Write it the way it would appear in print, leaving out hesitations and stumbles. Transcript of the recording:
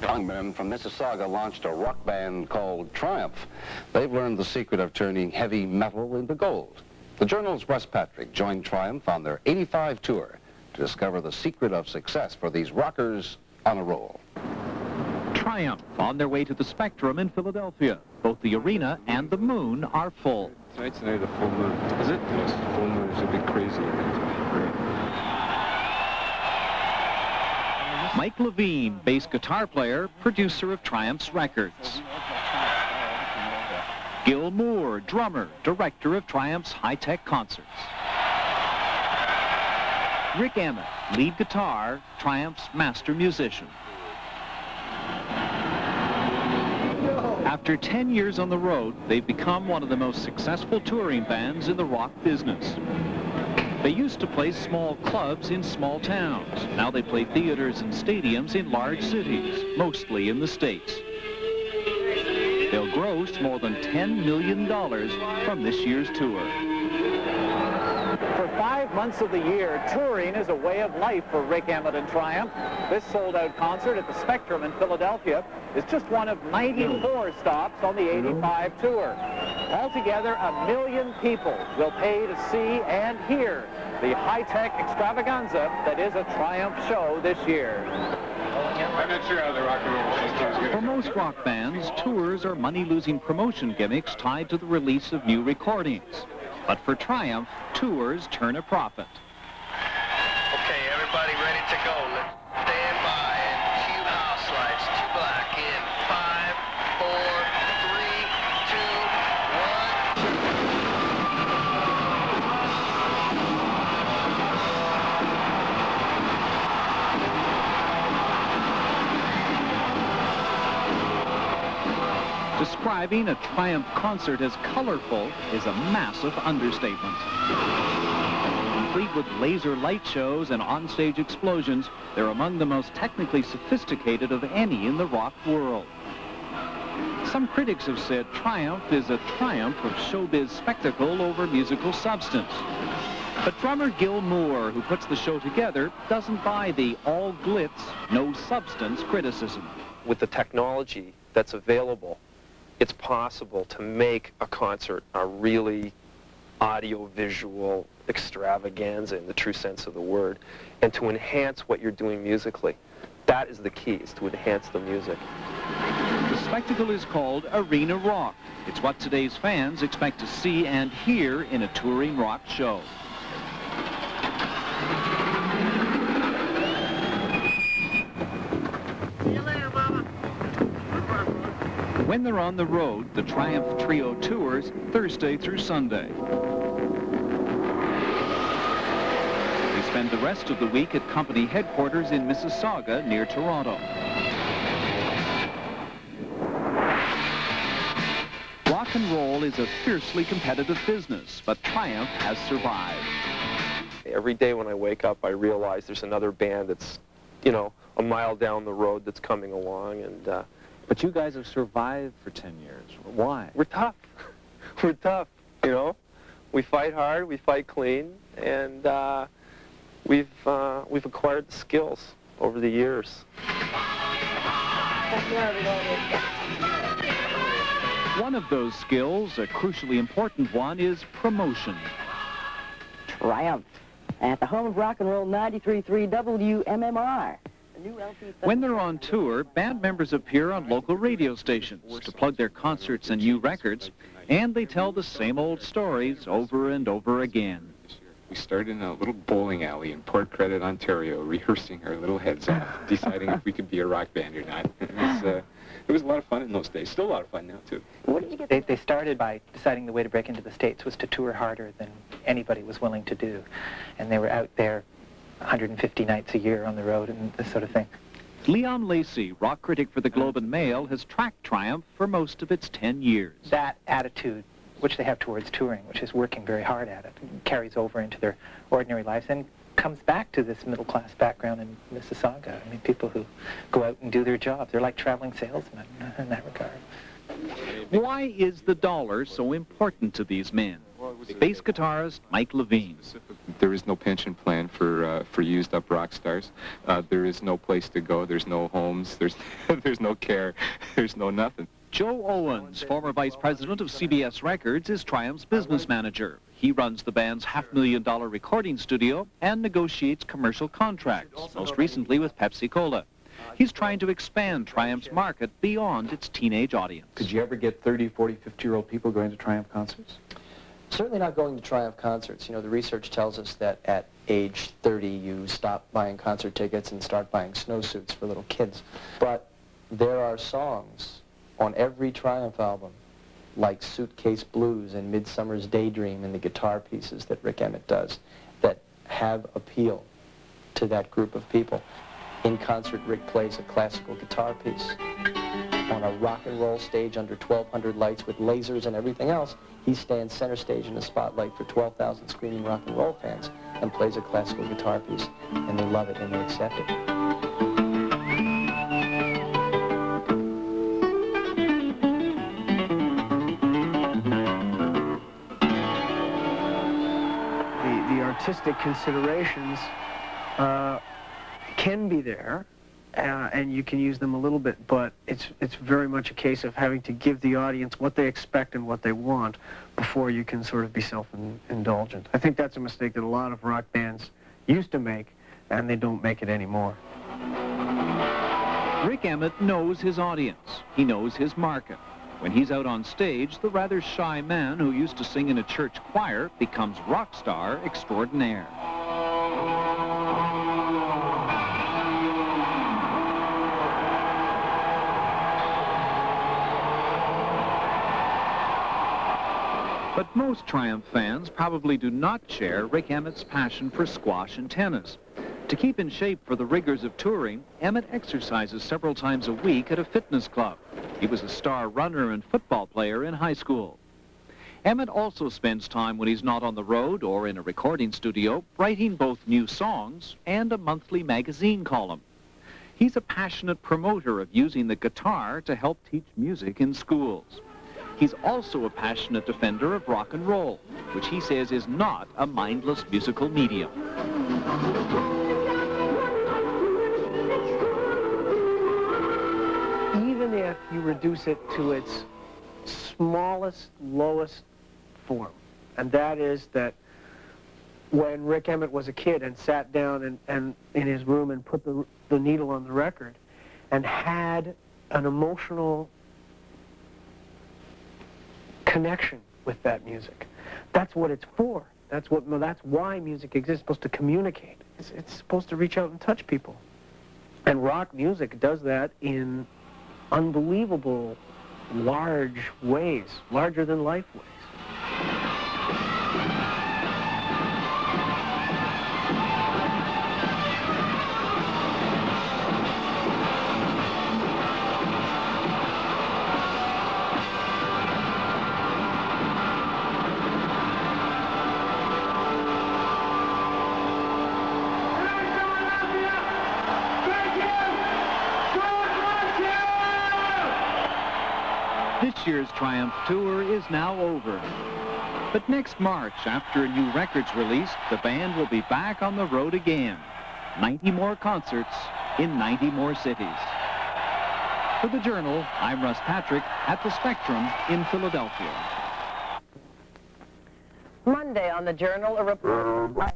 Young men from Mississauga launched a rock band called Triumph. They've learned the secret of turning heavy metal into gold. The Journal's Russ Patrick joined Triumph on their 85 tour to discover the secret of success for these rockers on a roll. Triumph on their way to the Spectrum in Philadelphia. Both the arena and the moon are full. Tonight's the night of the full moon. Is it? Yes, the full moon is a bit crazy. Mike Levine, bass guitar player, producer of Triumph's records. Gil Moore, drummer, director of Triumph's high-tech concerts. Rick Emmett, lead guitar, Triumph's master musician. After 10 years on the road, they've become one of the most successful touring bands in the rock business. They used to play small clubs in small towns. Now they play theaters and stadiums in large cities, mostly in the States. They'll gross more than $10 million from this year's tour. For 5 months of the year, touring is a way of life for Rick Emmett and Triumph. This sold-out concert at the Spectrum in Philadelphia is just one of 94 stops on the 85 tour. Altogether, 1 million people will pay to see and hear the high-tech extravaganza that is a Triumph show this year. I'm not sure how the rock and roll system is going to... For most rock bands, tours are money-losing promotion gimmicks tied to the release of new recordings. But for Triumph, tours turn a profit. Okay, everybody ready to go. Let's stand by and cue house lights. 2 black in 5, 4, 3, 2, 1. Describing a Triumph concert as colorful is a massive understatement. Complete with laser light shows and onstage explosions, they're among the most technically sophisticated of any in the rock world. Some critics have said Triumph is a triumph of showbiz spectacle over musical substance. But drummer Gil Moore, who puts the show together, doesn't buy the all glitz, no substance criticism. With the technology that's available, it's possible to make a concert a really audio-visual extravaganza in the true sense of the word, and to enhance what you're doing musically. That is the key, is to enhance the music. The spectacle is called arena rock. It's what today's fans expect to see and hear in a touring rock show. When they're on the road, the Triumph Trio tours Thursday through Sunday. They spend the rest of the week at company headquarters in Mississauga near Toronto. Rock and roll is a fiercely competitive business, but Triumph has survived. Every day when I wake up, I realize there's another band that's, you know, a mile down the road that's coming along, and but you guys have survived for 10 years. Why? we're tough. We're tough, you know. We fight hard, we fight clean, and we've acquired the skills over the years. One of those skills, a crucially important one, is promotion. Triumph at the home of rock and roll 93.3 WMMR. When they're on tour, band members appear on local radio stations to plug their concerts and new records, and they tell the same old stories over and over again. We started in a little bowling alley in Port Credit, Ontario, rehearsing our little heads off, deciding if we could be a rock band or not. It was a lot of fun in those days. Still a lot of fun now, too. They started by deciding the way to break into the States was to tour harder than anybody was willing to do. And they were out there 150 nights a year on the road and this sort of thing. Leon Lacey, rock critic for the Globe and Mail, has tracked Triumph for most of its 10 years. That attitude, which they have towards touring, which is working very hard at it, carries over into their ordinary lives and comes back to this middle-class background in Mississauga. I mean, people who go out and do their jobs. They're like traveling salesmen in that regard. Why is the dollar so important to these men? bass guitarist Mike Levine. There is no pension plan for used-up rock stars. There is no place to go. There's no homes. There's no care. There's no nothing. Joe Owens, former vice president of CBS Records, is Triumph's business manager. He runs the band's $500,000 recording studio and negotiates commercial contracts, most recently with Pepsi-Cola. He's trying to expand Triumph's market beyond its teenage audience. Could you ever get 30, 40, 50-year-old people going to Triumph concerts? Certainly not going to Triumph concerts. You know, the research tells us that at age 30, you stop buying concert tickets and start buying snowsuits for little kids. But there are songs on every Triumph album, like Suitcase Blues and Midsummer's Daydream and the guitar pieces that Rick Emmett does, that have appeal to that group of people. In concert, Rick plays a classical guitar piece. On a rock and roll stage under 1,200 lights with lasers and everything else, he stands center stage in the spotlight for 12,000 screaming rock and roll fans and plays a classical guitar piece, and they love it and they accept it. The artistic considerations can be there, and you can use them a little bit, but it's very much a case of having to give the audience what they expect and what they want before you can sort of be self-indulgent. I think that's a mistake that a lot of rock bands used to make, and they don't make it anymore. Rick Emmett knows his audience. He knows his market. When he's out on stage, the rather shy man who used to sing in a church choir becomes rock star extraordinaire. But most Triumph fans probably do not share Rick Emmett's passion for squash and tennis. To keep in shape for the rigors of touring, Emmett exercises several times a week at a fitness club. He was a star runner and football player in high school. Emmett also spends time when he's not on the road or in a recording studio, writing both new songs and a monthly magazine column. He's a passionate promoter of using the guitar to help teach music in schools. He's also a passionate defender of rock and roll, which he says is not a mindless musical medium. Even if you reduce it to its smallest, lowest form, and that is that when Rick Emmett was a kid and sat down and in his room and put the needle on the record and had an emotional connection with that music. That's what it's for. That's why music exists. It's supposed to communicate. It's supposed to reach out and touch people. And rock music does that in unbelievable, large ways, larger than life ways. This year's Triumph Tour is now over. But next March, after a new record's released, the band will be back on the road again. 90 more concerts in 90 more cities. For the Journal, I'm Russ Patrick at the Spectrum in Philadelphia. Monday on the Journal, a report.